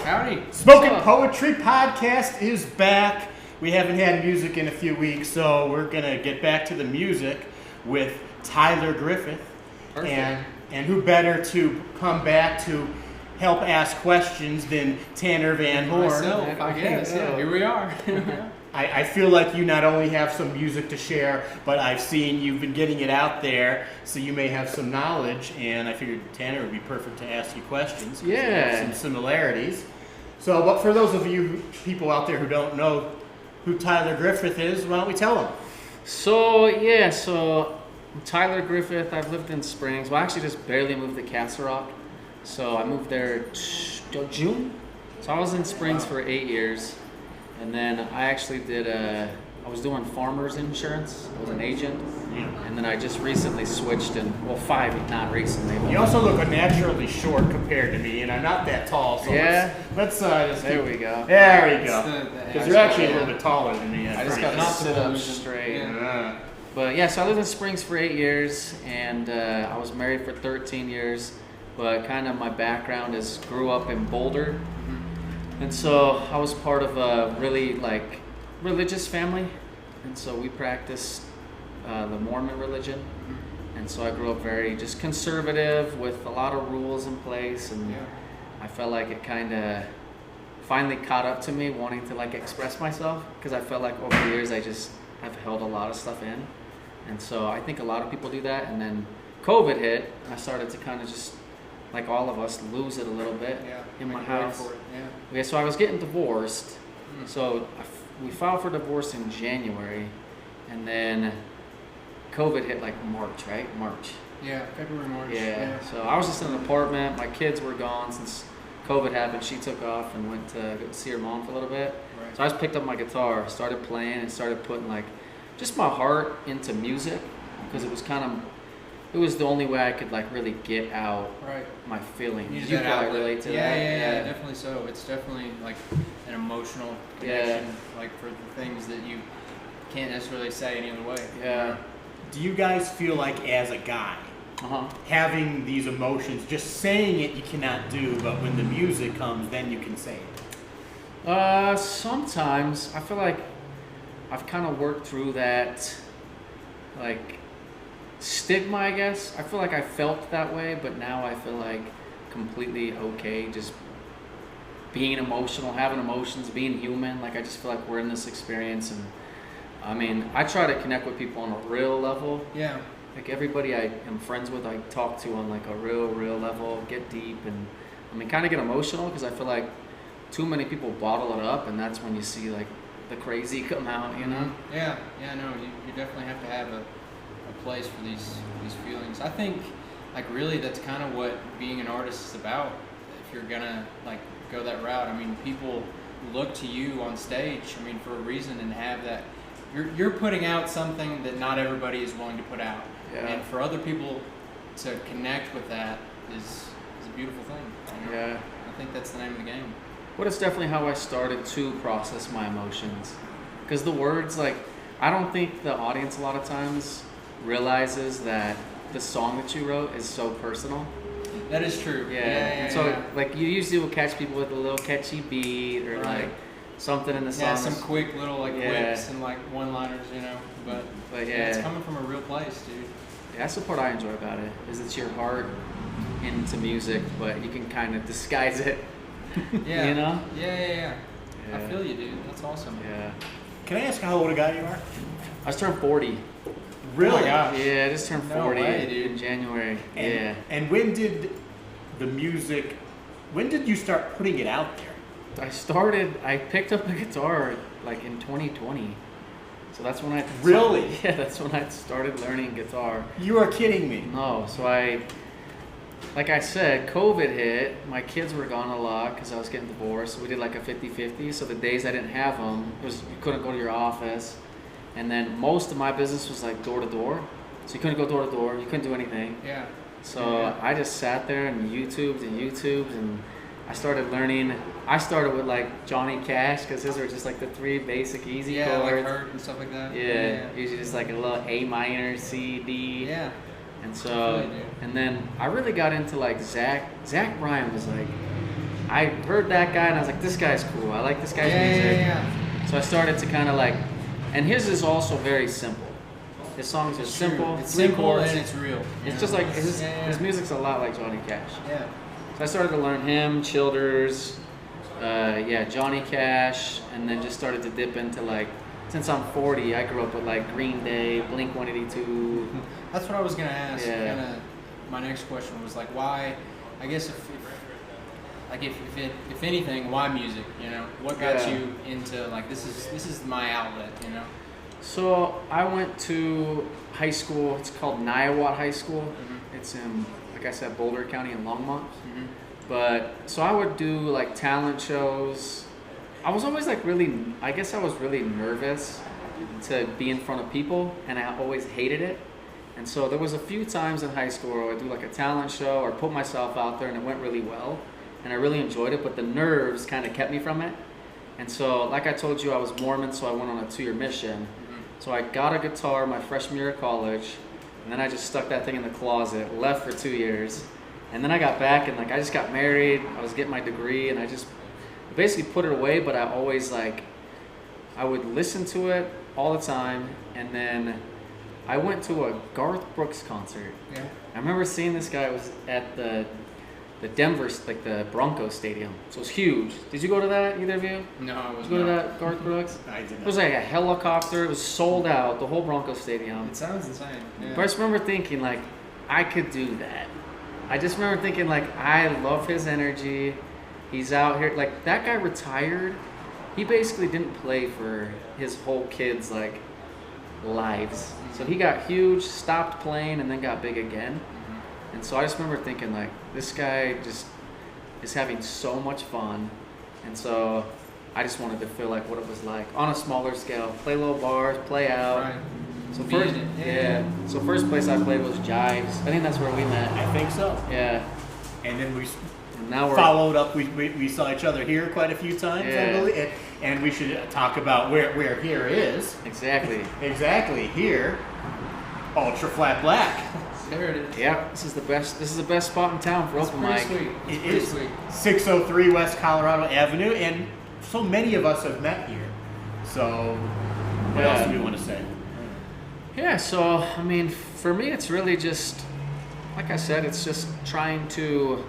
Howdy. Spoken Poetry Podcast is back. We haven't had music in a few weeks, so we're going to get back to the music with Tyler Griffith. Perfect. And who better to come back to help ask questions than Tanner Van Horn. Myself, I guess. Yeah, here we are. I feel like you not only have some music to share, but I've seen you've been getting it out there, so you may have some knowledge, and I figured Tanner would be perfect to ask you questions. 'Cause you have some similarities. So, but for those of you people out there who don't know who Tyler Griffith is, why don't we tell them? So Tyler Griffith. I've lived in Springs. Well, actually, just barely moved to Castle Rock. So I moved there June. So I was in Springs for 8 years, and then I actually I was doing farmers insurance. I was an agent, and then I just recently switched not recently. You also look unnaturally short compared to me, and I'm not that tall. So let's just there we go. There we go. Because you're actually a little bit taller than me. I just got to sit up straight. Yeah. But yeah, so I lived in Springs for 8 years, and I was married for 13 years. But kind of my background is grew up in Boulder, and so I was part of a really religious family, and so we practiced the Mormon religion, and so I grew up very just conservative with a lot of rules in place, and I felt like it kind of finally caught up to me wanting to express myself, because I felt like over the years I've held a lot of stuff in, and so I think a lot of people do that, and then COVID hit, and I started to kind of just, like all of us, lose it a little bit in my house. So I was getting divorced. So we filed for divorce in January, and then COVID hit March, right? March. Yeah, February, March. Yeah. So I was just in an apartment. My kids were gone since COVID happened. She took off and went to go see her mom for a little bit. Right. So I just picked up my guitar, started playing, and started putting just my heart into music, because it was the only way I could really get out my feelings. You can relate to that. Yeah, definitely so. It's definitely an emotional connection, for the things that you can't necessarily say any other way. Yeah. Do you guys feel like, as a guy, having these emotions, just saying it you cannot do, but when the music comes, then you can say it? Sometimes I feel like I've kind of worked through that, stigma, I guess. I feel like I felt that way, but now I feel completely okay just being emotional, having emotions, being human. I just feel like we're in this experience, and I try to connect with people on a real level. Yeah. Everybody I am friends with, I talk to on a real level, get deep, and kind of get emotional, because I feel like too many people bottle it up, and that's when you see the crazy come out, you know? Yeah, no, you definitely have to have a place for these feelings. I think really that's kind of what being an artist is about. If you're gonna go that route, people look to you on stage for a reason, and have that you're putting out something that not everybody is willing to put out. And for other people to connect with that is a beautiful thing. Yeah, I think that's the name of the game. But it's definitely how I started to process my emotions, because the words, I don't think the audience a lot of times realizes that the song that you wrote is so personal. That is true. Yeah. So you usually will catch people with a little catchy beat, or something in the song. Yeah, some quick little quips and one-liners, But it's coming from a real place, dude. Yeah, that's the part I enjoy about it. Is it's your heart into music, but you can kind of disguise it. Yeah. You know? Yeah. I feel you, dude. That's awesome. Yeah. Can I ask how old a guy you are? I just turned 40. Really? Oh my gosh. Yeah, I just turned 40 in January. And when did you start putting it out there? I picked up a guitar in 2020. So that's when Really? Yeah, that's when I started learning guitar. You are kidding me. No, so like I said, COVID hit. My kids were gone a lot because I was getting divorced. So we did a 50-50. So the days I didn't have them, you couldn't go to your office. And then most of my business was door to door. So you couldn't go door to door. You couldn't do anything. Yeah. So I just sat there and YouTubed, and I started learning. I started with Johnny Cash, because his were just the three basic easy chords. Hurt and stuff like that. Yeah, usually just a little A minor, C, D. Yeah. And so, and then I really got into Zach Bryan was I heard that guy and I was like, this guy's cool. I like this guy's music. Yeah. So I started to kind of like, and his is also very simple. His songs are simple. It's three simple chords. and it's real. It's just like his music's a lot like Johnny Cash. Yeah. So I started to learn him, Childers, Johnny Cash, and then just started to dip into like, since I'm 40, I grew up with like Green Day, Blink-182. That's what I was gonna ask. Yeah. Kinda, my next question was like, why? I guess if anything, why music? You know, what got you into like this is my outlet? You know. So I went to high school. It's called Niawat High School. Mm-hmm. It's in, like I said, Boulder County in Longmont. Mm-hmm. But so I would do like talent shows. I was always like I guess I was really nervous to be in front of people, and I always hated it. And so there was a few times in high school where I would do like a talent show or put myself out there, and it went really well, and I really enjoyed it. But the nerves kind of kept me from it. And so, like I told you, I was Mormon, so I went on a 2-year mission. So I got a guitar my freshman year of college, and then I just stuck that thing in the closet, left for 2 years, and then I got back and like I just got married. I was getting my degree, and I just basically put it away. But I always like I would listen to it all the time, and then I went to a Garth Brooks concert. Yeah. I remember seeing this guy. It was at the Denver, like the Broncos Stadium. So it was huge. Did you go to that, either of you? No, I was Did you go to that, Garth Brooks? I did It not. was like a helicopter. It was sold out, the whole Broncos Stadium. It sounds insane. Yeah. But I just remember thinking, like, I could do that. I just remember thinking, like, I love his energy. He's out here. Like, that guy retired. He basically didn't play for his whole kids, like, lives. So he got huge, stopped playing, and then got big again. And so I just remember thinking, like, this guy just is having so much fun. And so I just wanted to feel like what it was like on a smaller scale. Play little bars, play out. Right. So Be in first, it. So first place I played was Jives. I think that's where we met. I think so. Yeah. And then we And now we're followed up. We saw each other here quite a few times, Yeah. I believe. And we should talk about where here is. exactly. Exactly, here. Ultra Flat Black. There it is. Yeah. This is the best. This is the best spot in town for It's open pretty mic. sweet. It Pretty is sweet. 603 West Colorado Avenue, and so many of us have met here. So, what else do we want to say? Yeah, so I mean, for me, it's really just, like I said, it's just trying to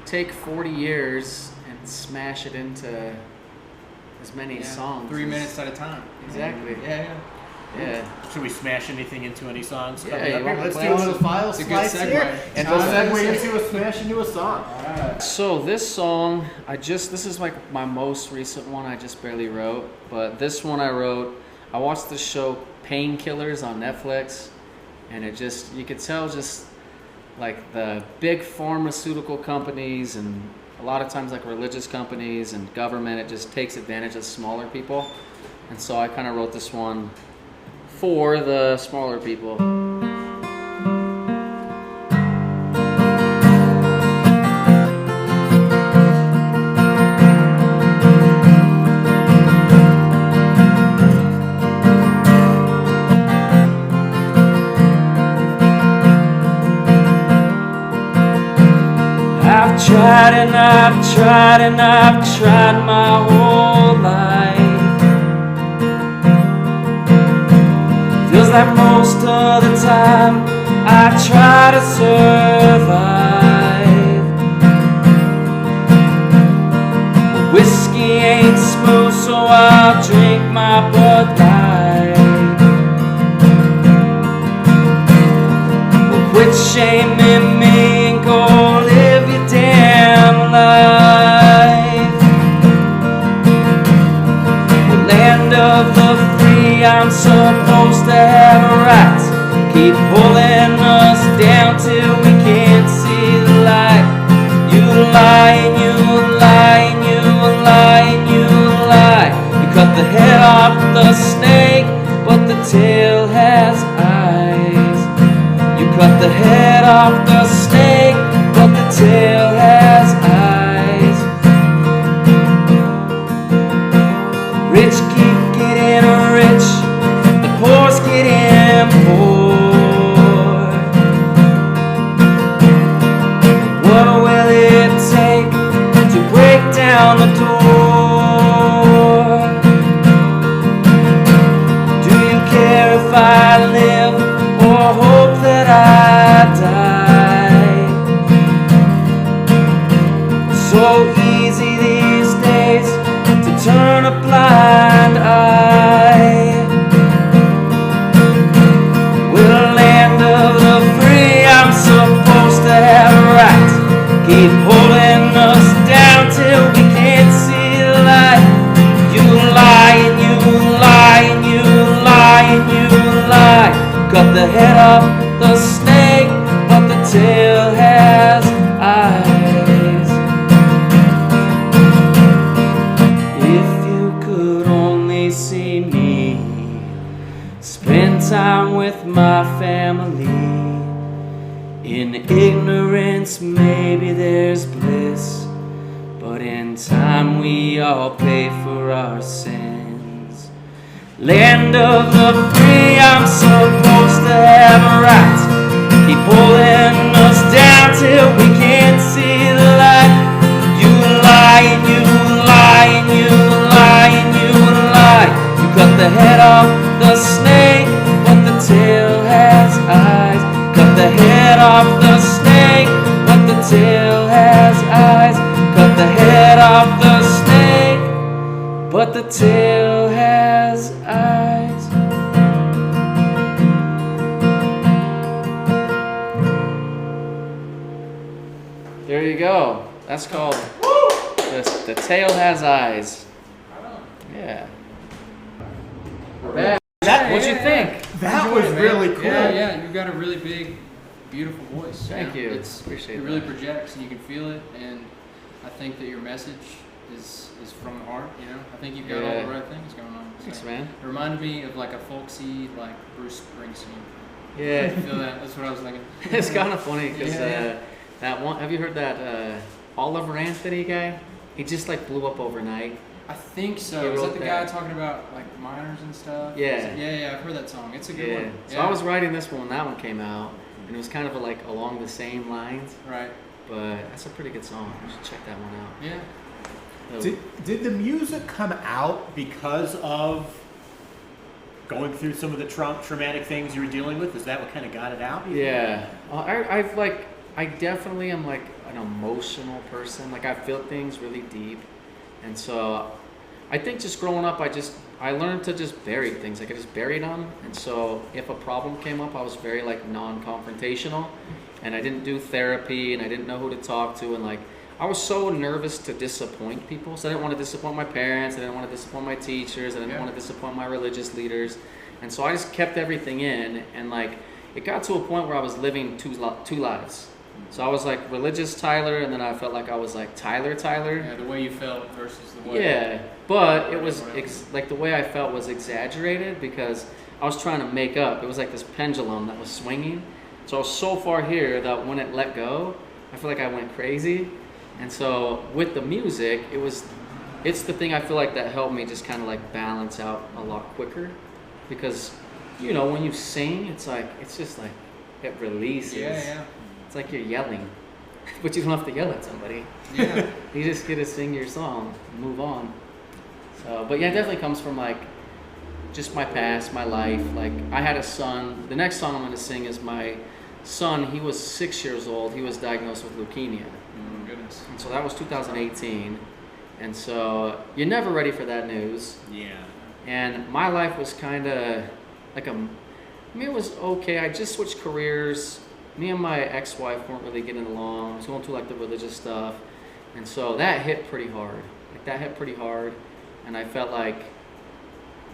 take 40 years and smash it into as many songs. 3 minutes at a time. Exactly. Yeah. Yeah. Should we smash anything into any songs? Yeah, coming you up want here? to Let's play do a one? little file It's a good slice segue. here, and we'll Tyler, segue that's into a smash into a song. So this song, this is like my most recent one. I just barely wrote, but this one I wrote. I watched the show Painkillers on Netflix, and it just, you could tell just like the big pharmaceutical companies and a lot of times like religious companies and government, it just takes advantage of smaller people. And so I kind of wrote this one for the smaller people. I've tried and I've tried and I've tried my whole life. Feels like most of the time I try to survive. Whiskey ain't smooth, so I'll drink my Bud Light. Well, quit shaming me and go live your damn life. The land of the free, I'm supposed to have rights. Keep pulling us down till we can't see the light. You lie and you lie and you lie and you lie. You cut the head off the snake, but the tail has eyes. You cut the head off the snake, but the tail has eyes. Rich keep getting rich, the poor's getting poor. What will it take to break easy these days to turn a blind eye. We're land of the free, I'm supposed to have rights. Keep holding us down till we can't see the light. You lie and you lie and you lie and you lie. Cut the head off the snake, but the tail has eyes. If you could only see me, spend time with my family. In ignorance, maybe there's bliss, but in time we all pay for our sins. Land of the free, I'm supposed to have rights. Keep holding us down till we can't see the light. You lie and you lie and you lie and you lie. You cut the head off the snake, but the tail has eyes. Cut the head off the snake, but the tail has eyes. Cut the head off the snake, but the tail has eyes. There you go. That's called The Tail Has Eyes. Yeah. What'd you think? That was really cool. Yeah, you've got a really big, beautiful voice. Thank you. Appreciate it. It really projects, and you can feel it. And I think that your message is from the heart. You know, I think you've got all the right things going on. Thanks, man. It reminded me of like a folksy, like Bruce Springsteen. Yeah. You feel that? That's what I was thinking. It's kind of funny because that one. Have you heard that Oliver Anthony guy? He just like blew up overnight. I think so. Is that the guy talking about like miners and stuff? Yeah. Yeah. I've heard that song. It's a good one. So I was writing this one when that one came out, and it was kind of like along the same lines. Right. But that's a pretty good song. You should check that one out. Yeah. Did the music come out because of going through some of the traumatic things you were dealing with? Is that what kind of got it out? Yeah. I definitely am like an emotional person. Like I feel things really deep. And so I think just growing up, I learned to just bury things. Like I just buried them. And so if a problem came up, I was very like non-confrontational, and I didn't do therapy, and I didn't know who to talk to. And like, I was so nervous to disappoint people. So I didn't want to disappoint my parents. I didn't want to disappoint my teachers. I didn't want to disappoint my religious leaders. And so I just kept everything in. And like, it got to a point where I was living two lives. So I was like religious Tyler, and then I felt like I was like Tyler. Yeah, the way you felt versus the way. Yeah, but it was like the way I felt was exaggerated because I was trying to make up. It was like this pendulum that was swinging. So I was so far here that when it let go, I feel like I went crazy. And so with the music, it's the thing I feel like that helped me just kind of like balance out a lot quicker, because you know when you sing, it's just like it releases. Yeah. It's like you're yelling, but you don't have to yell at somebody. Yeah. You just get to sing your song and move on. So, but yeah, it definitely comes from like just my past, my life. Like I had a son. The next song I'm going to sing is my son. He was 6 years old. He was diagnosed with leukemia. Oh, goodness. And so that was 2018. And so you're never ready for that news. Yeah. And my life was kind of like it was okay. I just switched careers. Me and my ex-wife weren't really getting along. I was going through like the religious stuff. And so that hit pretty hard. And I felt like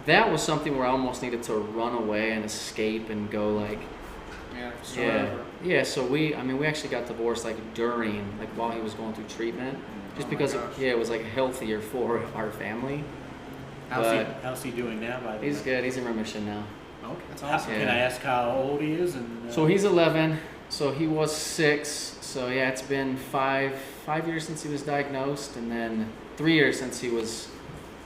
that was something where I almost needed to run away and escape and go like, yeah. So we actually got divorced like while he was going through treatment, just because it was like healthier for our family. How's he doing now? By the way? He's good. He's in remission now. Okay, that's awesome. Can I ask how old he is? So he's 11. So he was 6. So yeah, it's been five years since he was diagnosed, and then 3 years since he was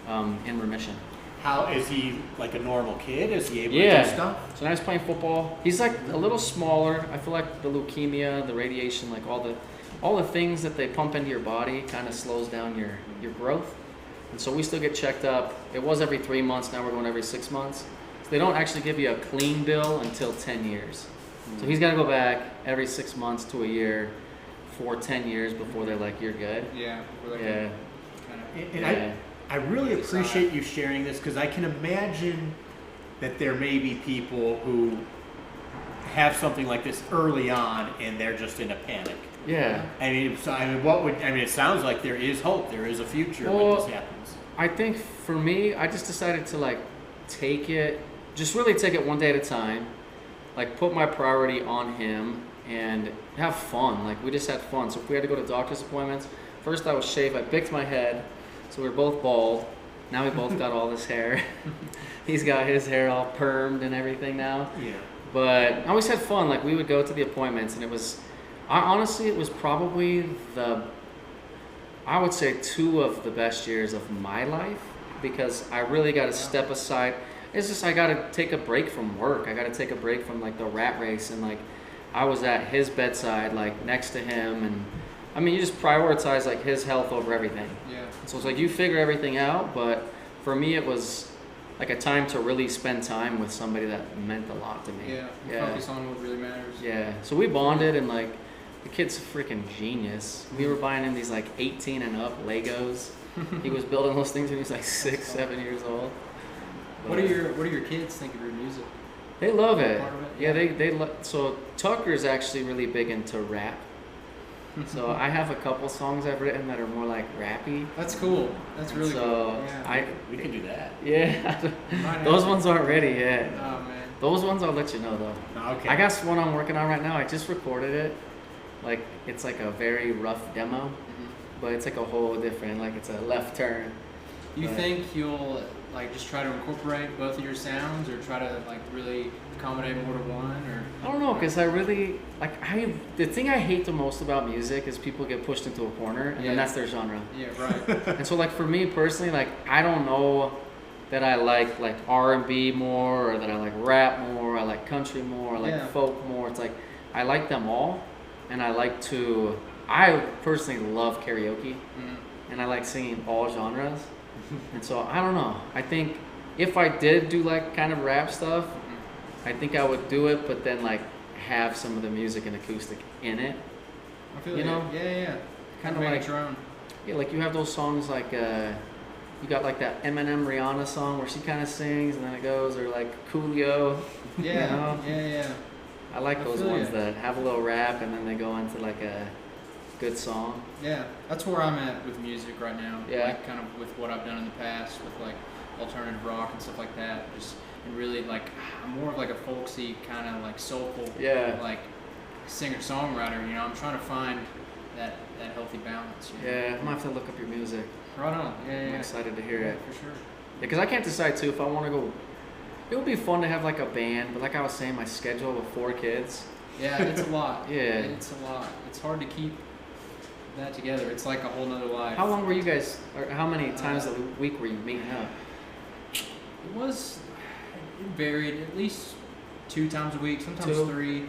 in remission. How is he like a normal kid? Is he able to do stuff? So now he's playing football. He's like a little smaller. I feel like the leukemia, the radiation, like all the things that they pump into your body kind of slows down your growth. And so we still get checked up. It was every 3 months. Now we're going every 6 months. So they don't actually give you a clean bill until 10 years. So he's got to go back every 6 months to a year for 10 years before they're like, you're good. Yeah. Yeah. And I really appreciate you sharing this, because I can imagine that there may be people who have something like this early on and they're just in a panic. Yeah. It sounds like there is hope. There is a future when this happens. I think for me, I just decided to like take it one day at a time, like put my priority on him and have fun. Like we just had fun. So if we had to go to doctor's appointments, first I was shaved. I picked my head, so we were both bald. Now we both got all this hair. He's got his hair all permed and everything now. Yeah. But I always had fun. Like we would go to the appointments, and it was probably I would say 2 of the best years of my life, because I really got to step aside. It's just I got to take a break from work. I got to take a break from like the rat race, and like I was at his bedside, like next to him, and I mean you just prioritize like his health over everything. Yeah. So it's like you figure everything out, but for me it was like a time to really spend time with somebody that meant a lot to me. Yeah. Focus on what really matters. Yeah. So we bonded, and like the kid's a freaking genius. We were buying him these like 18 and up Legos. He was building those things when he was like 6, 7 years old. But What do your kids think of your music? they love it. Part of it? Yeah, so Tucker's actually really big into rap. So I have a couple songs I've written that are more like rappy. That's cool. That's really cool. Yeah. We can do that. Yeah, those ones aren't ready yet. Oh man. Those ones I'll let you know though. Okay. I got one I'm working on right now. I just recorded it. Like it's like a very rough demo, but it's like a whole different. Like it's a left turn. You But- think you'll like just try to incorporate both of your sounds, or try to like really accommodate more to one, or? I don't know, because I really like the thing I hate the most about music is people get pushed into a corner and then that's their genre. Yeah, right. And so like for me personally, like I don't know that I like R&B more, or that I like rap more, I like country more, I like folk more. It's like I like them all, and I personally love karaoke, and I like singing all genres. And so I don't know. I think if I did do like kind of rap stuff, I think I would do it, but then like have some of the music and acoustic in it. I feel You know? Yeah. Kind of make like it your own. Yeah, like you have those songs like you got like that Eminem Rihanna song where she kind of sings and then it goes, or like Coolio. Yeah. You know? Yeah. I like I those feel ones ya. that have a little rap and then they go into like a good song. Yeah, that's where I'm at with music right now. Yeah. Like kind of with what I've done in the past with like alternative rock and stuff like that. Just and really like I'm more of like a folksy kind of like soulful like singer songwriter. You know, I'm trying to find that healthy balance. You know? Yeah, I'm gonna have to look up your music. Right on. I'm Yeah. excited to hear it. For sure. Yeah, because I can't decide too if I want to go. It would be fun to have like a band, but like I was saying, my schedule with 4 kids. Yeah, it's a lot. Yeah. It's a lot. It's hard to keep that together. It's like a whole nother life. How long were you guys, or how many times a week were you meeting up? It varied, at least 2 times a week, sometimes 2. 3.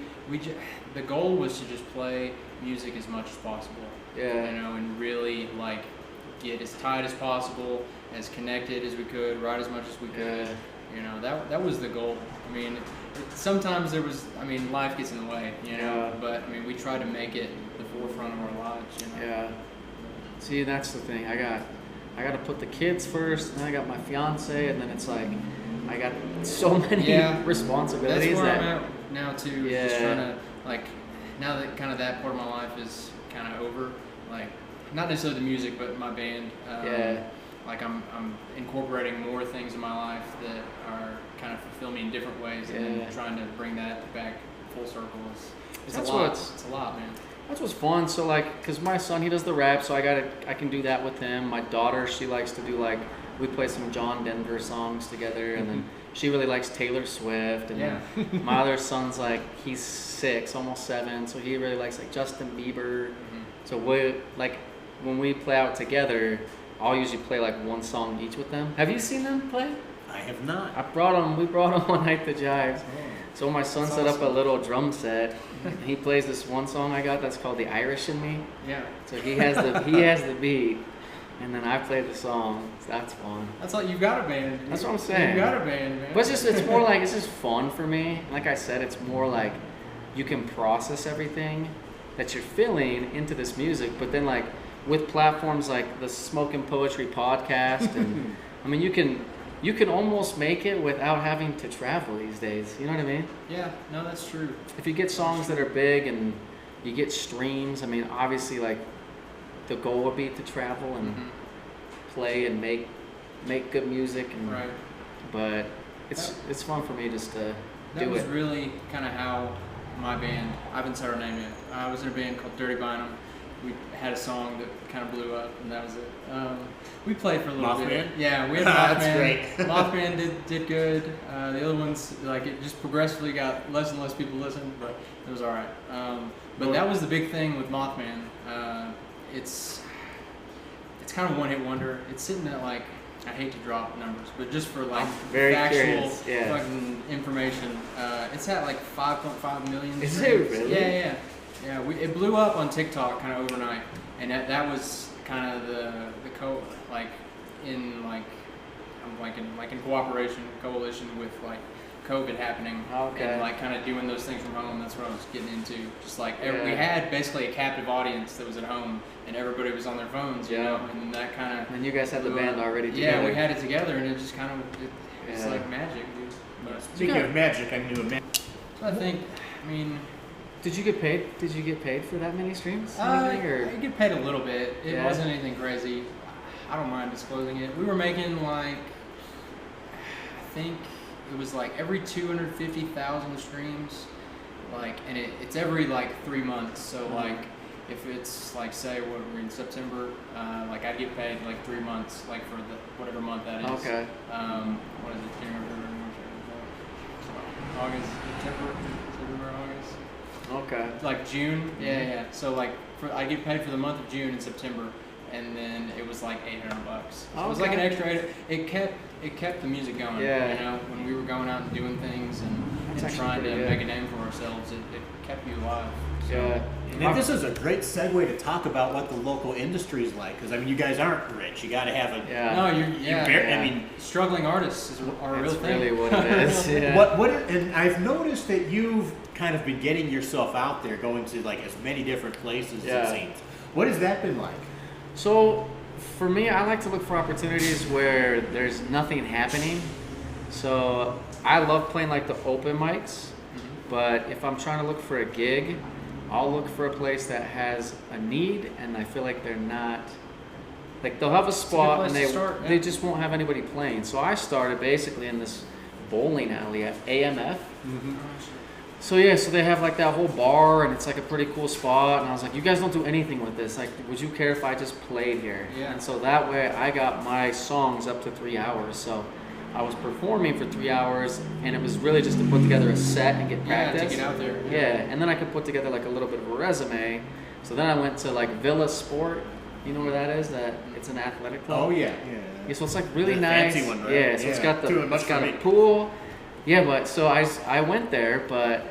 The goal was to just play music as much as possible. Yeah. You know, and really like get as tight as possible, as connected as we could, write as much as we could. Yeah. You know, that was the goal. I mean, sometimes life gets in the way, you know, Yeah. but I mean, we try to make it the forefront of our lives, you know. Yeah. See, that's the thing. I got to put the kids first, and then I got my fiance, and then it's like I got so many responsibilities. That's where I'm at now too. Yeah. Just trying to like now that kind of that part of my life is kind of over. Like not necessarily the music, but my band. Like I'm incorporating more things in my life that are kind of fulfill me in different ways, and then trying to bring that back full circle is a lot. It's a lot, man. That's what's fun. So like, cause my son, he does the rap, so I can do that with him. My daughter, she likes to do like, we play some John Denver songs together, and then she really likes Taylor Swift. And then my other son's like, he's 6, almost 7, so he really likes like Justin Bieber. So when we play out together, I'll usually play like one song each with them. Have you seen them play? I have not. We brought them one night to Jives. So my son set up a little drum set. He plays this one song I got that's called "The Irish in Me." Yeah. So he has the beat, and then I play the song. So that's fun. That's like you got a band. That's what I'm saying. You got a band, man. But it's more like it's just fun for me. Like I said, it's more like you can process everything that you're feeling into this music. But then like with platforms like the Smoking Poetry podcast, and I mean, you can almost make it without having to travel these days. You know what I mean? Yeah, no, that's true. If you get songs that are big and you get streams, I mean, obviously, like, the goal would be to travel and play and make good music, and right. But it's fun for me just to do it. That was really kind of how my band, I haven't said our name yet. I was in a band called Dirty Bynum. We had a song that kind of blew up, and that was it. We played for a little bit. Yeah, we had Mothman. That's great. Mothman did good. The other ones, like, it just progressively got less and less people listened, but it was all right. But that was the big thing with Mothman. It's kind of one hit wonder. It's sitting at, like, I hate to drop numbers, but just for, like, factual fucking information, it's at like 5.5 million. Is it really? Yeah. It blew up on TikTok kind of overnight, and that was kind of the in cooperation, coalition with, like, COVID happening, and, like, kind of doing those things from home. That's what I was getting into. Just like we had basically a captive audience that was at home, and everybody was on their phones, you know, and that kind of. And you guys had the band already together. Yeah, we had it together, and it just kind of it's like magic, dude. But speaking of magic, I knew a magic. So I think, I mean. Did you get paid? Did you get paid for that many streams? I get paid a little bit. It wasn't anything crazy. I don't mind disclosing it. We were making, like, I think it was like every 250,000 streams, like, and it's every, like, 3 months. So like, if it's, like, say we're in September, like, I'd get paid like 3 months, like, for the whatever month that is. Okay. What is it? January, February, March, April, August, September, August. Okay. Like June, yeah. So, like, I get paid for the month of June and September, and then it was like $800. So it was like an extra. It kept the music going. Yeah. You know, when we were going out and doing things and trying to make a name for ourselves, it kept you alive. So. Yeah. And this is a great segue to talk about what the local industry is like, because I mean, you guys aren't rich. You got to have a. Yeah. No, I mean, struggling artists are a real thing. That's really what it is. Yeah. And I've noticed that you've kind of been getting yourself out there, going to, like, as many different places, it seems. What has that been like? So, for me, I like to look for opportunities where there's nothing happening. So, I love playing, like, the open mics, but if I'm trying to look for a gig, I'll look for a place that has a need, and I feel like they're not, like, they'll have a spot and they just won't have anybody playing. So I started basically in this bowling alley at AMF. So they have, like, that whole bar, and it's, like, a pretty cool spot, and I was like, you guys don't do anything with this, like, would you care if I just played here? Yeah. And so that way I got my songs up to 3 hours. So I was performing for 3 hours, and it was really just to put together a set and get practice. Yeah, to get out there. Yeah, and then I could put together, like, a little bit of a resume. So then I went to, like, Villa Sport. You know where that is? That it's an athletic club. Oh yeah. Yeah, so it's, like, really the nice. Fancy one, right? Yeah, so it's got a pool. Yeah, but so I went there, but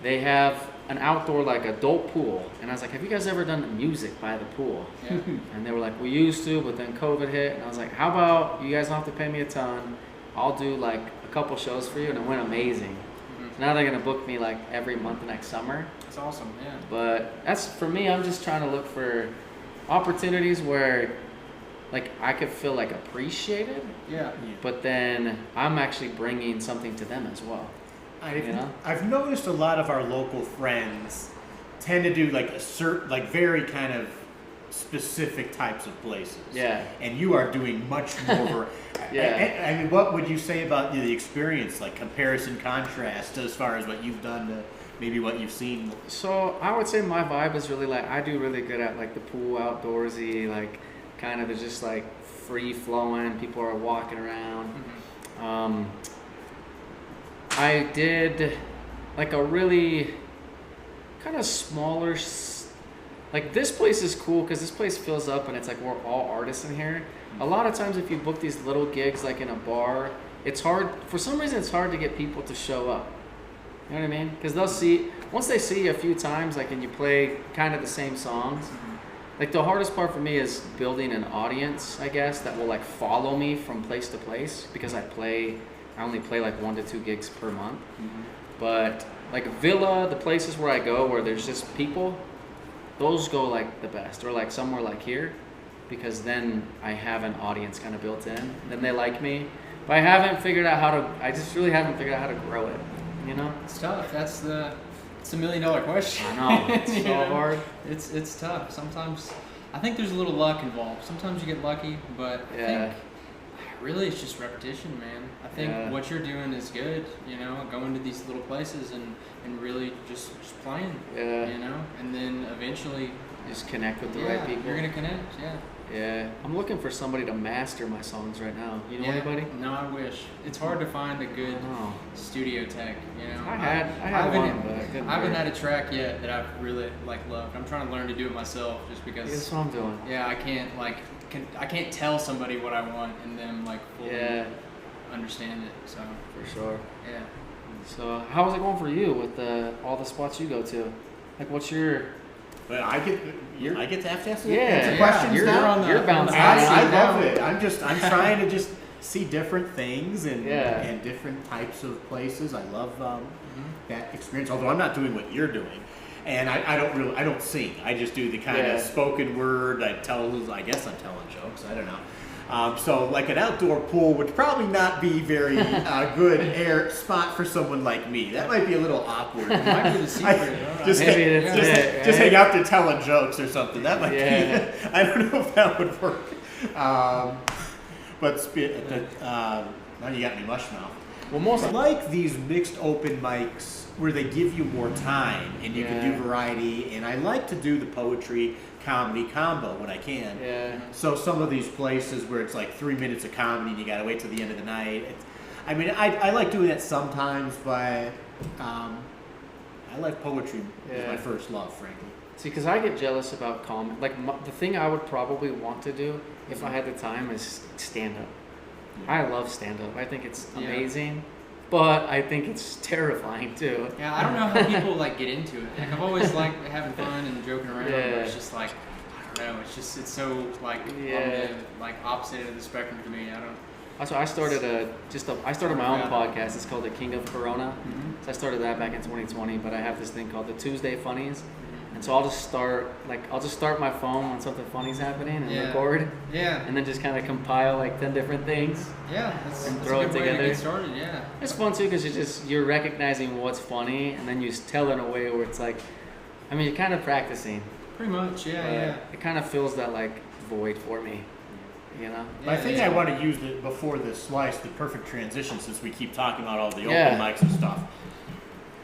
they have an outdoor, like, adult pool, and I was like, have you guys ever done music by the pool? Yeah. And they were like, we used to, but then COVID hit, and I was like, how about you guys don't have to pay me a ton, I'll do, like, a couple shows for you, and it went amazing. So now they're gonna book me, like, every month next summer. That's awesome. Yeah. But that's, for me, I'm just trying to look for opportunities where, like, I could feel, like, appreciated. Yeah. But then I'm actually bringing something to them as well. I've noticed a lot of our local friends tend to do, like, very kind of specific types of places. Yeah. And you are doing much more. I mean, what would you say about the experience, like, comparison, contrast, as far as what you've done to maybe what you've seen? So I would say my vibe is really, like, I do really good at, like, the pool, outdoorsy, like, kind of just, like, free flowing. People are walking around. I did, like, a really kind of smaller, like, this place is cool because this place fills up and it's like we're all artists in here. A lot of times if you book these little gigs, like, in a bar, it's hard, for some reason it's hard to get people to show up. You know what I mean? Because once they see you a few times, like, and you play kind of the same songs, like, the hardest part for me is building an audience, I guess, that will, like, follow me from place to place, because I only play, like, 1 to 2 gigs per month. But, like, Villa, the places where I go where there's just people, those go like the best, or like somewhere like here, because then I have an audience kind of built in. Then they like me, but I just really haven't figured out how to grow it. You know, It's tough. It's a $1 million question. I know it's You so know? hard. It's tough. Sometimes I think there's a little luck involved. Sometimes you get lucky, but I think really it's just repetition, man. I think what you're doing is good, you know, going to these little places and really just playing, you know, and then eventually Just connect with the right people. You're gonna connect, Yeah, I'm looking for somebody to master my songs right now. You know anybody? No, I wish. It's hard to find a good studio tech, you know. I had one, but I haven't had a track yet that I've really loved. I'm trying to learn to do it myself, just because. That's what I'm doing. Yeah, I can't tell somebody what I want and then fully understand it. So for sure. Yeah. So how's it going for you with all the spots you go to? Like, what's your? But I get to have to ask Yeah, questions you're now. on the. You're bouncing. I love it. I'm trying to just see different things and different types of places. I love that experience. Although I'm not doing what you're doing, and I don't sing. I just do the kind of spoken word. I guess I'm telling jokes. I don't know. So like an outdoor pool would probably not be very good air spot for someone like me. That might be a little awkward. It might be the secret. Just hang out there telling jokes or something. That might be. I don't know if that would work. Now you got me mush mouth. Well, most I like these mixed open mics where they give you more time and you can do variety. And I like to do the poetry comedy combo when I can. Yeah. So some of these places where it's like 3 minutes of comedy and you got to wait till the end of the night. I like doing that sometimes, but I like poetry is my first love, frankly. See, because I get jealous about comedy. Like the thing I would probably want to do if I had the time is stand up. I love stand up. I think it's amazing, but I think it's terrifying too. Yeah, I don't know how people get into it. I've always liked having fun and joking around, but it's just I don't know. It's so on the opposite end of the spectrum to me. I don't. So I started my own podcast. It's called The King of Corona. Mm-hmm. So I started that back in 2020. But I have this thing called the Tuesday Funnies, and so I'll just start my phone when something funny's happening and record. Yeah. And then just kind of compile 10 different things. Yeah. And throw it together. Way to get started. Yeah. It's fun too because you're recognizing what's funny and then you tell in a way where it's you're kind of practicing. Pretty much. Yeah. It kind of fills that void for me. You know? I think I want to use before this slice, the perfect transition, since we keep talking about all the open mics and stuff.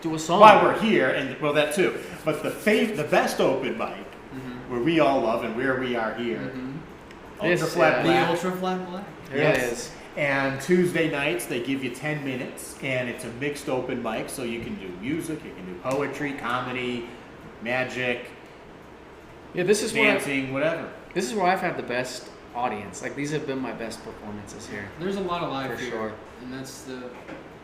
Do a song. While we're here, and that too. But the best open mic, where we all love and where we are here, Ultra Flat Black. The Ultra Flat Black. There it is. And Tuesday nights, they give you 10 minutes, and it's a mixed open mic, so you can do music, you can do poetry, comedy, magic, dancing, whatever. This is where I've had the best audience. These have been my best performances here. There's a lot of live for here, sure. And that's the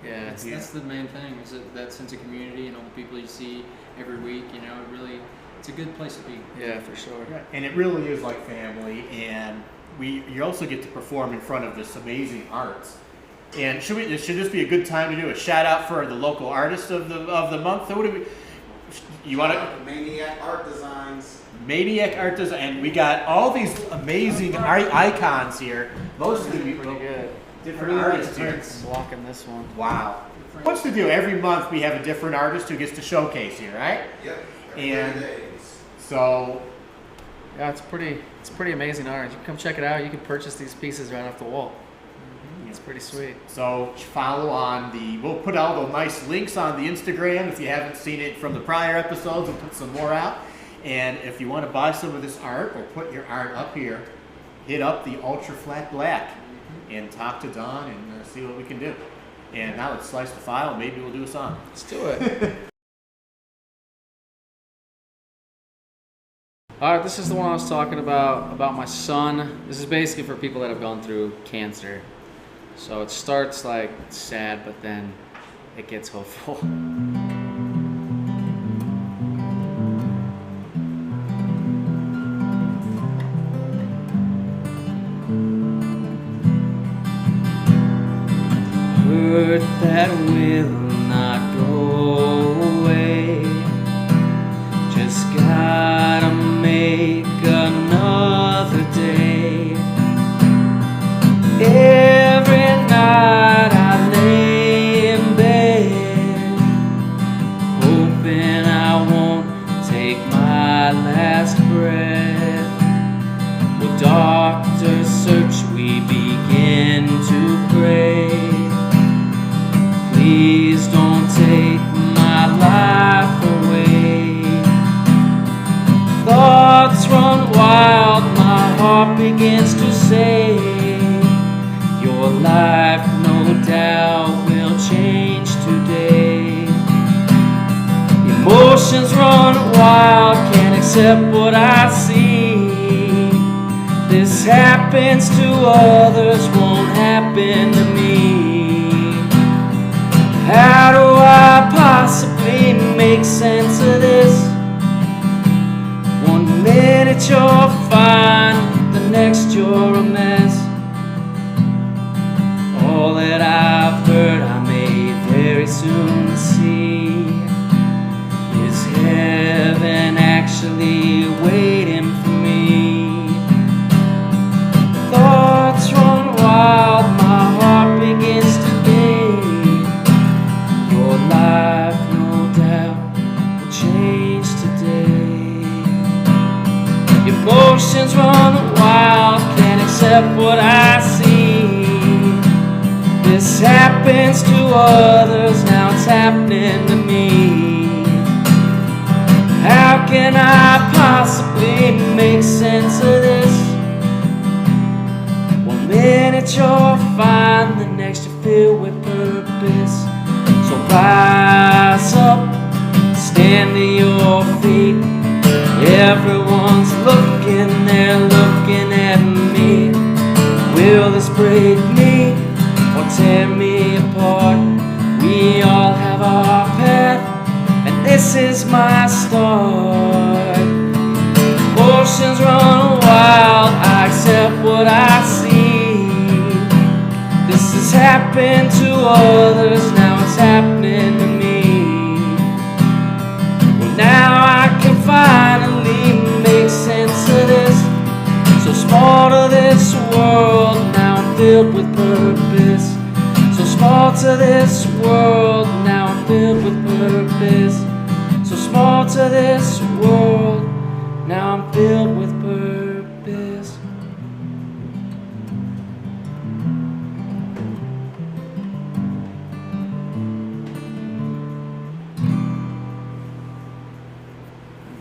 that's the main thing, is that sense of community and all the people you see every week. You know, it's a good place to be. Yeah, for sure. Yeah. And it really is like family, and you also get to perform in front of this amazing arts. And should this be a good time to do a shout out for the local artist of the month? What do we? You want to? Maniac Art Designs. Maniac Art Design, and we got all these amazing icons here. Most of them pretty good. Different artists here. I'm blocking this one. Wow. What's to do? Every month we have a different artist who gets to showcase here, right? Yep. And so. Yeah, it's pretty amazing art. You can come check it out. You can purchase these pieces right off the wall. It's pretty sweet. So follow we'll put all the nice links on the Instagram if you haven't seen it from the prior episodes. We'll put some more out. And if you want to buy some of this art or put your art up here, hit up the Ultra Flat Black and talk to Don and see what we can do. And now let's slice the file. Maybe we'll do a song. Let's do it. All right, this is the one I was talking about my son. This is basically for people that have gone through cancer. So it starts sad, but then it gets hopeful. Hurt that will not go away. Just gotta begins to say, your life no doubt will change today. Emotions run wild, can't accept what I see. This happens to others, won't happen to me. How do I possibly make sense of this? One minute you're fine, the next you're a mess. All that I've heard I may very soon see. Is heaven actually waiting for me? Thoughts run wild, my heart begins to beat. Your life no doubt will change today. Emotions run wild, can't accept what I see. This happens to others, now it's happening to me. How can I possibly make sense of this? One minute you're fine, the next you're filled with purpose. So rise up, stand to your feet. Everyone's looking, they're looking at me. Will this break me or tear me apart? We all have our path, and this is my start. Emotions run wild, I accept what I see. This has happened to others, now it's happening to me. Well, now I can finally make sense of this. So small to this world, now I'm filled with purpose. So small to this world, now I'm filled with purpose. So small to this world, now I'm filled with purpose.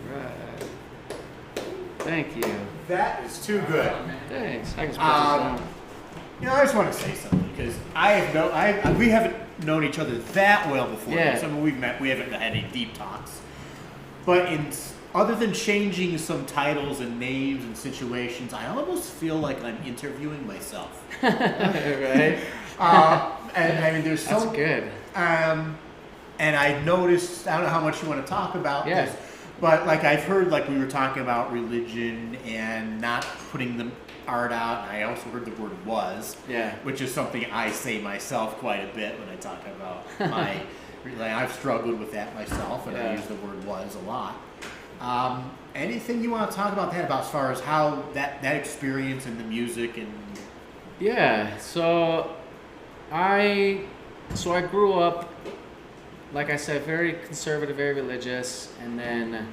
Right. Thank you. That is too good. Thanks. I can split this down. I just want to say something because we haven't known each other that well before. Yeah. I mean, we've met, we haven't had any deep talks. But other than changing some titles and names and situations, I almost feel like I'm interviewing myself. Right. And I mean, there's That's some good. and I noticed, I don't know how much you want to talk about Yeah. this, but like I've heard, like we were talking about religion and not putting the art out, and I also heard the word was, Yeah. which is something I say myself quite a bit when I talk about my, like, I've struggled with that myself, and I Yeah. use the word was a lot. Anything you want to talk about that, about as far as how that experience and the music and... Yeah, so I grew up, like I said, very conservative, very religious, and then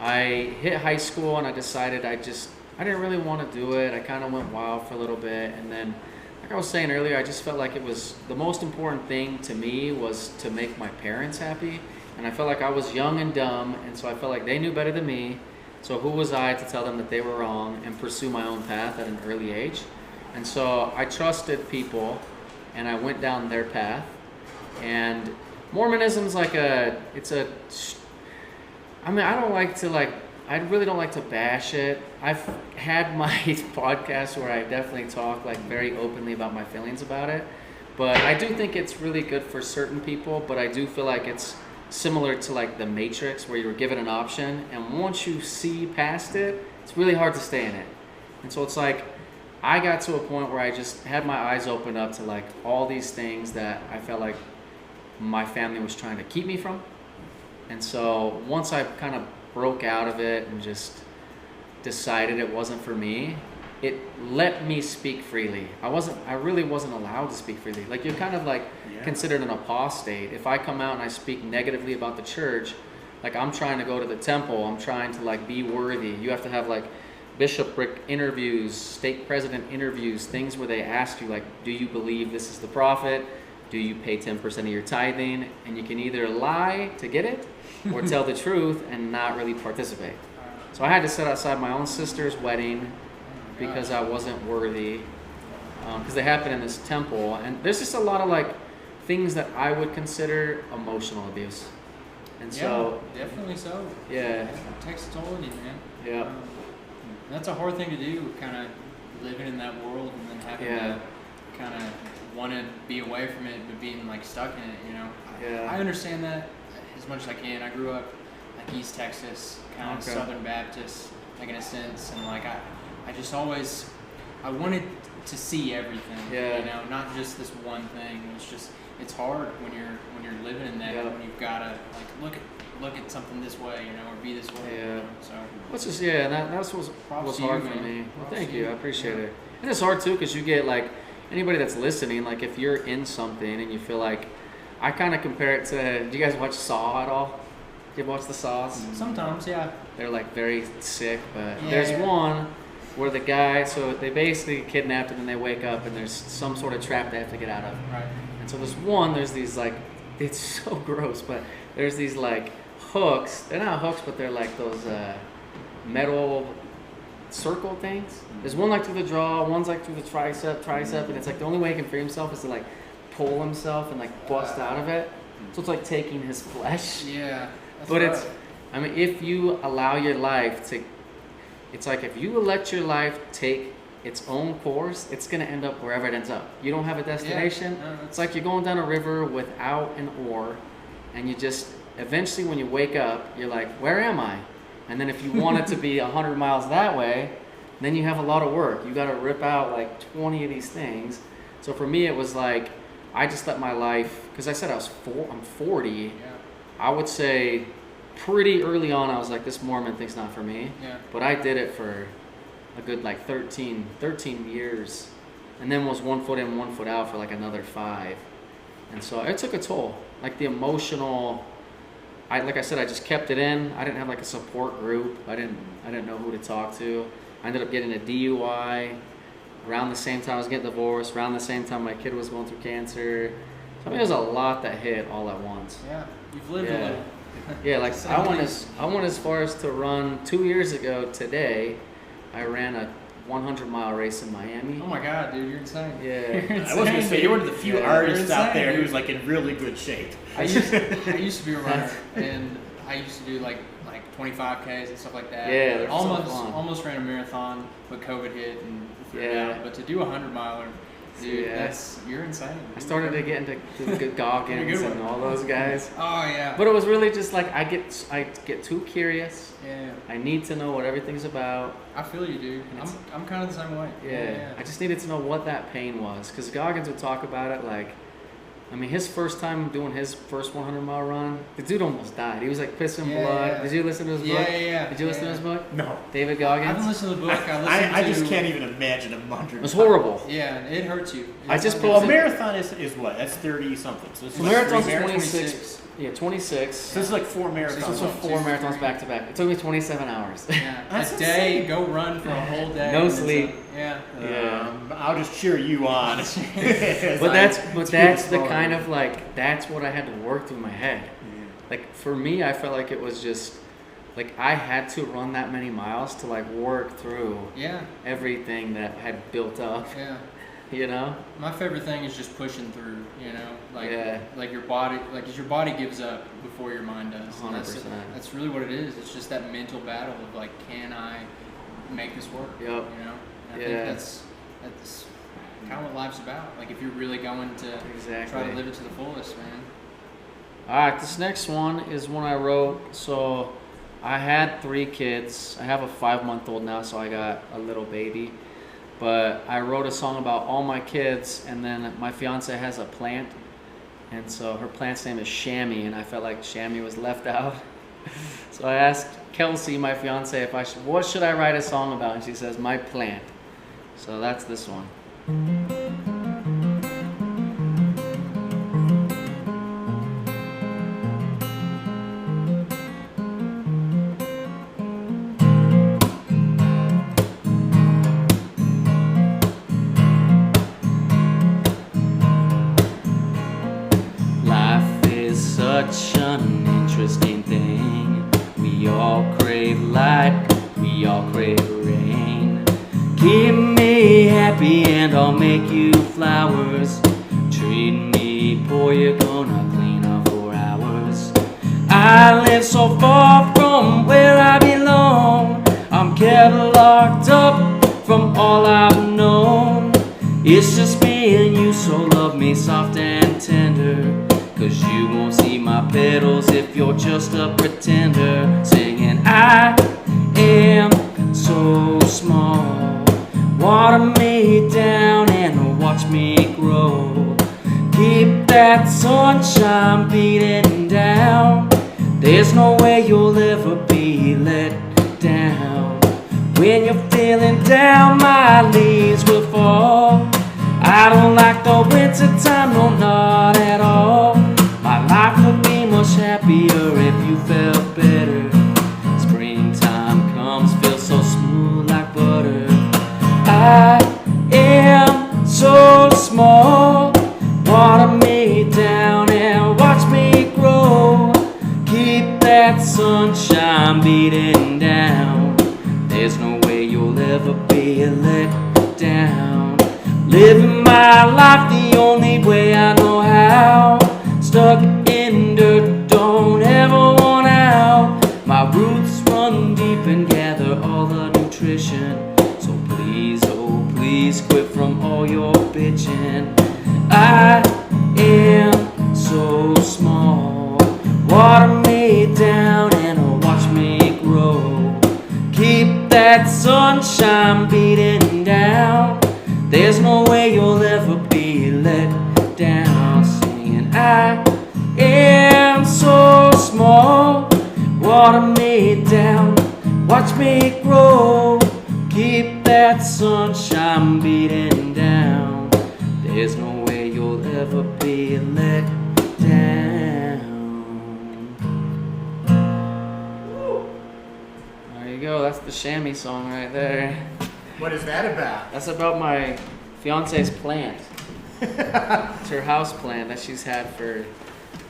I hit high school and I decided I didn't really want to do it. I kind of went wild for a little bit, and then, like I was saying earlier, I just felt like it was the most important thing to me was to make my parents happy, and I felt like I was young and dumb, and so I felt like they knew better than me, so who was I to tell them that they were wrong and pursue my own path at an early age? And so I trusted people, and I went down their path. And Mormonism's like I really don't like to bash it. I've had my podcast where I definitely talk like very openly about my feelings about it. But I do think it's really good for certain people, but I do feel like it's similar to like the Matrix, where you were given an option, and once you see past it, it's really hard to stay in it. And so it's like, I got to a point where I just had my eyes open up to like all these things that I felt like my family was trying to keep me from. And so once I kind of broke out of it and just decided it wasn't for me, it let me speak freely. I really wasn't allowed to speak freely. Like, you're kind of like considered an apostate. If I come out and I speak negatively about the church, like, I'm trying to go to the temple, I'm trying to like be worthy. You have to have like bishopric interviews, stake president interviews, things where they ask you like, do you believe this is the prophet? Do you pay 10% of your tithing? And you can either lie to get it or tell the truth and not really participate. So I had to sit outside my own sister's wedding because I wasn't worthy. Because they happen in this temple, and there's just a lot of like things that I would consider emotional abuse. And so, definitely so. Yeah. It takes a toll on you, man. Yeah. That's a hard thing to do, kind of living in that world and then having to kind of want to be away from it, but being like stuck in it, you know. Yeah. I understand that as much as I can. I grew up like East Texas, kind of Southern Baptist, like in a sense, and like I just always, I wanted to see everything, you know, not just this one thing. It's hard when you're living in that, when you've gotta like look at something this way, you know, or be this way. Yeah. You know, so What's just that's what was hard for me. Well, thank you, I appreciate it. And it's hard too because you get like anybody that's listening, like if you're in something and you feel like, I kind of compare it to. Do you guys watch Saw at all? Do you watch the Saws? Sometimes, yeah. They're like very sick, but there's one where the guy, so they basically kidnapped him and they wake up and there's some sort of trap they have to get out of. Right. And so there's these like, it's so gross, but there's these like hooks. They're not hooks, but they're like those metal circle things. There's one like through the jaw, one's like through the tricep, and it's like the only way he can free himself is to like pull himself and like bust out of it. So it's like taking his flesh. Yeah. But it's, I mean, if you allow your life to, it's like if you let your life take its own course, it's going to end up wherever it ends up. You don't have a destination. Yeah, it's like you're going down a river without an oar, and you just, eventually when you wake up, you're like, where am I? And then if you want it to be 100 miles that way, then you have a lot of work. You got to rip out like 20 of these things. So for me, it was like, I just let my life, because I said I'm 40. Yeah. I would say pretty early on, I was like, this Mormon thing's not for me. Yeah. But I did it for a good like 13 years, and then was 1 foot in, 1 foot out for like another 5. And so it took a toll. Like the emotional, like I said, I just kept it in. I didn't have like a support group. I didn't know who to talk to. I ended up getting a DUI around the same time I was getting divorced, around the same time my kid was going through cancer. So I mean, there's a lot that hit all at once. Yeah, you've lived a little. Yeah, like I went as far as to run 2 years ago today. I ran a 100-mile race in Miami. Oh my God, dude, you're insane. Yeah. You're insane. I was going to say, you're one of the few Yeah, artists you're out insane, there dude. who's like in really good shape. I used to be a runner, and I used to do like 25Ks and stuff like that. Yeah, they're so fun. Almost ran a marathon, but COVID hit and threw it out. But to do a 100-miler, dude, you're insane. I started to get into the Goggins and all those guys. Oh yeah. But it was really just like I get too curious. Yeah. I need to know what everything's about. I feel you, dude. I'm kind of the same way. Yeah. I just needed to know what that pain was, because Goggins would talk about it like, I mean, his first time doing his first 100-mile run, the dude almost died. He was like pissing blood. Yeah. Did you listen to his book? Yeah. Did you listen to his book? No. David Goggins? I haven't listened to the book. I just can't even imagine a 100. It was horrible. Yeah, it hurts you. I just Well, a pulled marathon is what? That's 30 something. So it's The like marathon's 3 26. Yeah, 26. So it's like 4 marathons. So it's like 4 marathons back to back. It took me 27 hours. Yeah, That's a day, insane. go run for a whole day. No and it's sleep. Yeah. I'll just cheer you on. But that's the kind of like, that's what I had to work through my head. Yeah. Like for me, I felt like it was just like I had to run that many miles to like work through everything that had built up. Yeah. You know? My favorite thing is just pushing through, you know, like your body, like as your body gives up before your mind does. 100%. That's really what it is. It's just that mental battle of like, can I make this work? Yep. You know? And I think that's kind of what life's about. Like if you're really going to try to live it to the fullest, man. All right, this next one is one I wrote. So I had 3 kids. I have a 5-month-old now, so I got a little baby. But I wrote a song about all my kids, and then my fiance has a plant, and so her plant's name is Shammy, and I felt like Shammy was left out. So I asked Kelsey, my fiance, what should I write a song about? And she says, my plant. So that's this one. Such an interesting thing. We all crave light, we all crave rain. Give flowers. Treat me poor, you're gonna clean up for hours. I live so far from where I belong. I'm kept locked up from all I've known. It's just me and you, so love me soft and tender. 'Cause you won't see my petals if you're just a pretender. Singing, I am so small. Water me down and watch me grow. Keep that sunshine beating down. There's no way you'll ever be let down. When you're feeling down, my leaves will fall. I don't like the winter time, no, not at all. My life would be much happier if you felt better. Springtime comes, feels so smooth like butter. I am so small. Water me down and watch me grow. Keep that sunshine beating down. There's no way you'll ever be let down. Living my life the only way I know how. Stuck in dirt, don't ever want out. My roots run deep and gather all the nutrition. So please, oh please, quit from all your bitching. I am so small. Water me down and watch me grow. Keep that sunshine beating down. There's no way you'll ever be let down. Singing, I am so small. Water me down, watch me grow. Keep that sunshine beating down. There's no way you'll ever be let down. There you go, that's the chamois song right there. What is that about? That's about my fiance's plant. It's her house plant that she's had for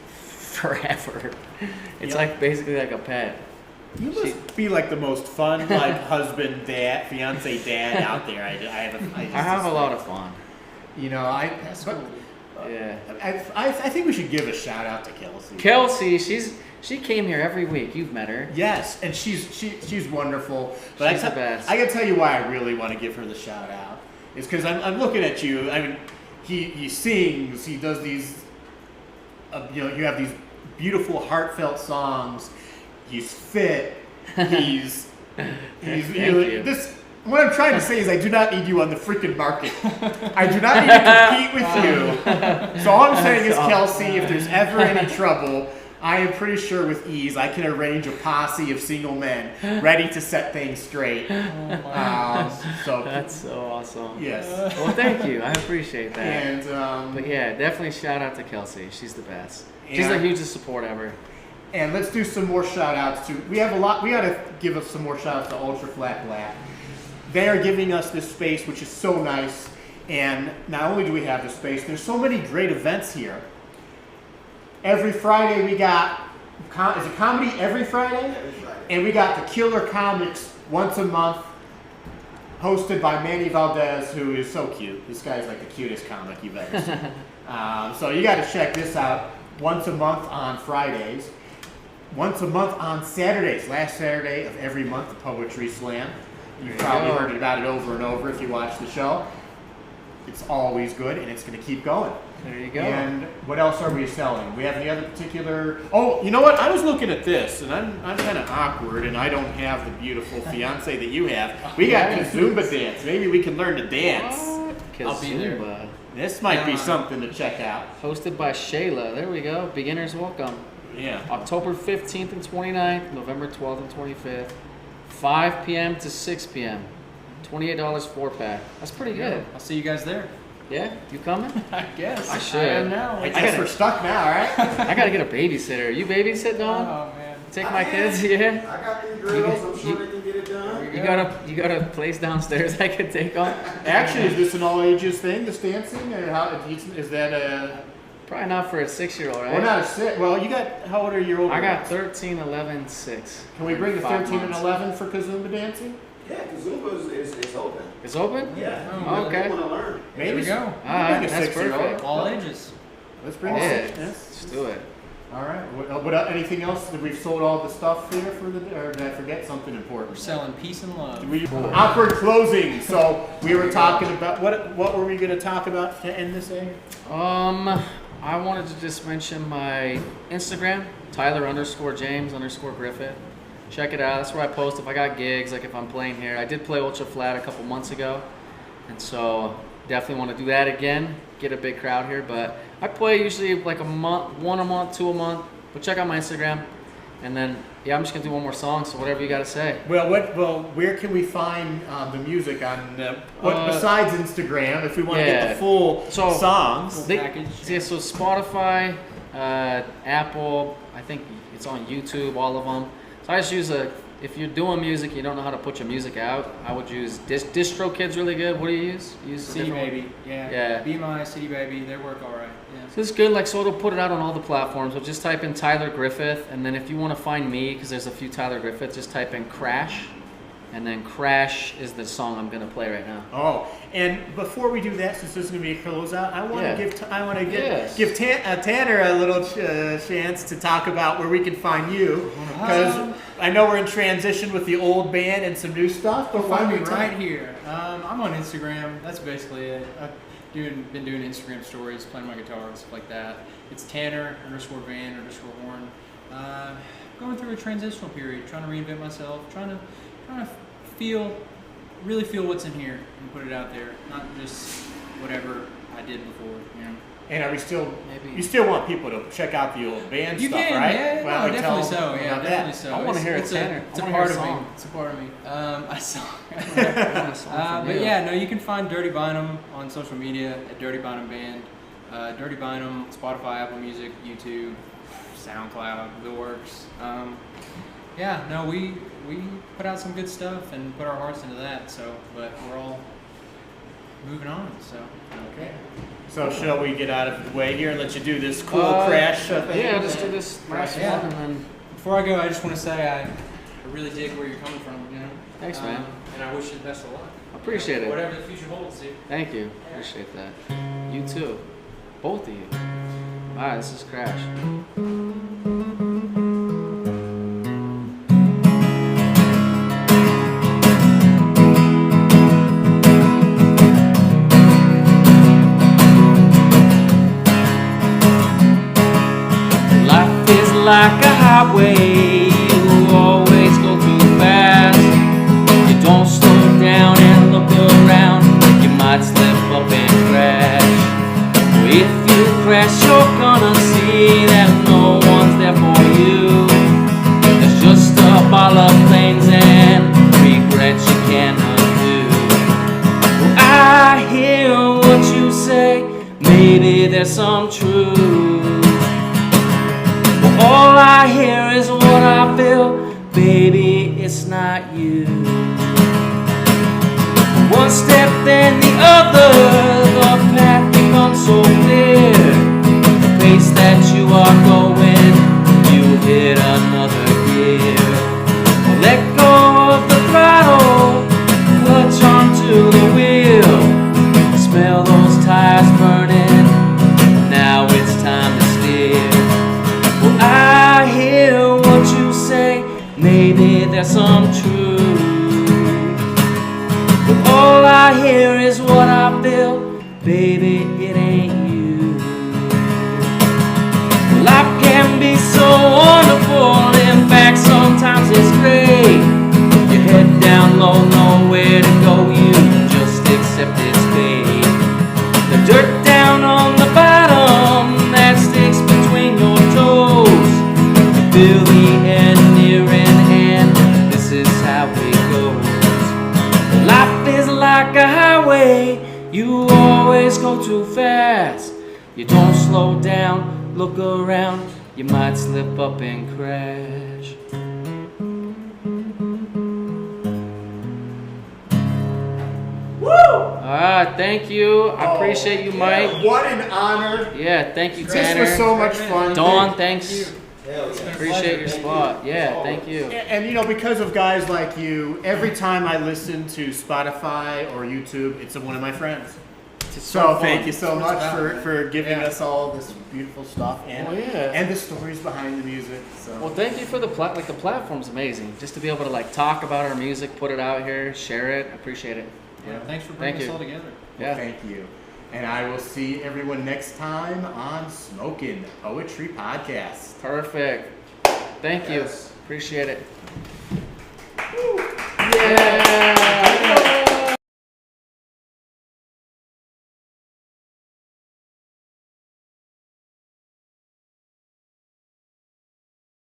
forever. It's like basically like a pet. You must be like the most fun, like husband, dad, fiance, dad out there. I have a lot of fun. You know, Yeah. I think we should give a shout out to Kelsey. Kelsey, she came here every week. You've met her. Yes, and she's wonderful. But She's the best. I gotta tell you why I really want to give her the shout out. Is because I'm looking at you. I mean, he sings. He does these. You have these beautiful, heartfelt songs. He's fit. He's this. What I'm trying to say is I do not need you on the freaking market. I do not need to compete with you. So all I'm saying is, Kelsey, if there's ever any trouble, I am pretty sure with ease I can arrange a posse of single men ready to set things straight. So That's so awesome. yes. Well, thank you. I appreciate that. And But yeah, definitely shout out to Kelsey. She's the best. She's the hugest support ever. And let's do some more shout outs to. We have a lot. We got to give us some more shout outs to Ultra Flat Black. They are giving us this space, which is so nice. And not only do we have this space, there's so many great events here. Every Friday we got, is it comedy every Friday? Every Friday. And we got the Killer Comics once a month, hosted by Manny Valdez, who is so cute. This guy's like the cutest comic you've ever seen. So you got to check this out once a month on Fridays. Once a month on Saturdays. Last Saturday of every month, the Poetry Slam. You've probably heard about it over and over if you watch the show. It's always good, and it's going to keep going. There you go. And what else are we selling? We have any other particular... Oh, you know what? I was looking at this, and I'm kind of awkward, and I don't have the beautiful fiance that you have. We got Kazumba dance. Maybe we can learn to dance. I'll be there. Kazumba. This might be something to check out. Hosted by Shayla. There we go. Beginners welcome. Yeah. October 15th and 29th, November 12th and 25th. 5 p.m. to 6 p.m. $28 4-pack. That's pretty good. I'll see you guys there. Yeah? You coming? I guess. I should. I am now. I guess we're stuck now, right? I gotta get a babysitter. You babysit, Dawn? Oh man. Take my kids? Yeah? I got these girls. I'm sure they can get it done. You got a place downstairs I could take on? Actually, is this an all ages thing, this dancing? Or is that a... Probably not for a 6-year-old, right? Well, not a 6. Well, you got... How old are your older I got ones? 13, 11, 6. Can we bring the 5 13 and months. 11 for Kazumba dancing? Yeah, because Zumba is open. It's open? Yeah. Oh, okay. You want to learn. Maybe There we go. Alright, that's 6-year-old. perfect. All ages. Let's bring Yeah, it. let's do it. All right. What anything else? Did we sold all the stuff here for the, or did I forget something We're important? selling peace and love. Awkward closing. So we were talking about what were we going to talk about to end this thing? I wanted to just mention my Instagram, Tyler_James_Griffith. Check it out. That's where I post if I got gigs, like if I'm playing here. I did play Ultra Flat a couple months ago, and so definitely want to do that again. Get a big crowd here, but I play usually like a month, 1 a month, 2 a month. But check out my Instagram, and then yeah, I'm just gonna do one more song. So whatever you gotta say. Well, where can we find the music on besides Instagram if we want to get the full songs? Package. Yeah, so Spotify, Apple, I think it's on YouTube, all of them. So I just use if you're doing music, you don't know how to put your music out, I would use DistroKid's really good. What do you use? City Baby. Yeah. Be My City Baby. They work all right. Yeah. So it's good. Like, so it'll put it out on all the platforms. So just type in Tyler Griffith, and then if you want to find me, because there's a few Tyler Griffith, just type in Crash, and then Crash is the song I'm gonna play right now. Oh, and before we do that, since this is gonna be a closeout, I want to give Tanner a little chance to talk about where we can find you, because I know we're in transition with the old band and some new stuff. But Find me right here. I'm on Instagram. That's basically it. I've been doing Instagram stories, playing my guitar and stuff like that. It's Tanner_Van_Horn. Going through a transitional period, trying to reinvent myself, trying to really feel what's in here and put it out there, not just whatever I did before. You know. And are we still? Maybe. You still want people to check out the old band You stuff, can, right? yeah, Why don't no, we definitely tell so. them Yeah, about definitely that? so. I wanna hear it, it's Tanner. It's I a wanna part hear of a me. song. It's a part of me. A song. But But yeah, no, you can find Dirty Bynum on social media at Dirty Bynum Band. Dirty Bynum, Spotify, Apple Music, YouTube, SoundCloud, the works. Yeah, no, we put out some good stuff and put our hearts into that. So, but we're all moving on. So Okay. So shall we get out of the way here and let you do this cool crash thing? Yeah, just do this last Yeah. one, and then before I go, I just want to say I really dig where you're coming from. You know. Thanks, man. And I wish you the best of luck. I appreciate it. Whatever the future holds, dude. Thank you. Appreciate that. You too. Both of you. Alright, this is Crash. Life is like a highway, you always go too fast. You don't slow down and look around, you might slip up and crash. If you crash, you're gonna see that no one's there for you. There's just a pile of things and regrets you can't undo. Well, I hear what you say, maybe there's some truth. But all I hear is what I feel, baby, it's not you. One step then the other, the path becomes so clear. The pace that you are going, you hit another gear. Let go of the throttle, clutch onto the wheel. Smell those tires burning, now it's time to steer. Well, I hear what you say, maybe there's some truth. But all I hear is what I feel, baby, it ain't you. Life can be so wonderful, in fact sometimes it's great. Your head down low, nowhere to go, you just accept its fate. The dirt down on the bottom, that sticks between your toes. You feel the end near in hand, this is how it goes. Life is like a highway, you always go too fast. You don't slow down, look around, you might slip up and crash. Woo! Alright, thank you. I appreciate you, Mike. What an honor. Yeah, thank you, This Tanner. was so much fun. Dawn, thanks. Hell It's been yeah. a Appreciate pleasure. your Thank spot. Yeah, thank you. And you know, because of guys like you, every time I listen to Spotify or YouTube, it's one of my friends. It's So fun. thank you so That's what much it's about, man. for giving Yeah. us all this beautiful stuff and Well, yeah. and the stories behind the music. So Well, thank you for the the platform's amazing. Just to be able to like talk about our music, put it out here, share it. I appreciate it. Yeah, thanks for bringing Thank us you. all together. Yeah. thank you. And I will see everyone next time on Smokin' Poetry Podcast. Perfect. Thank you. Yes. Appreciate it. Yeah.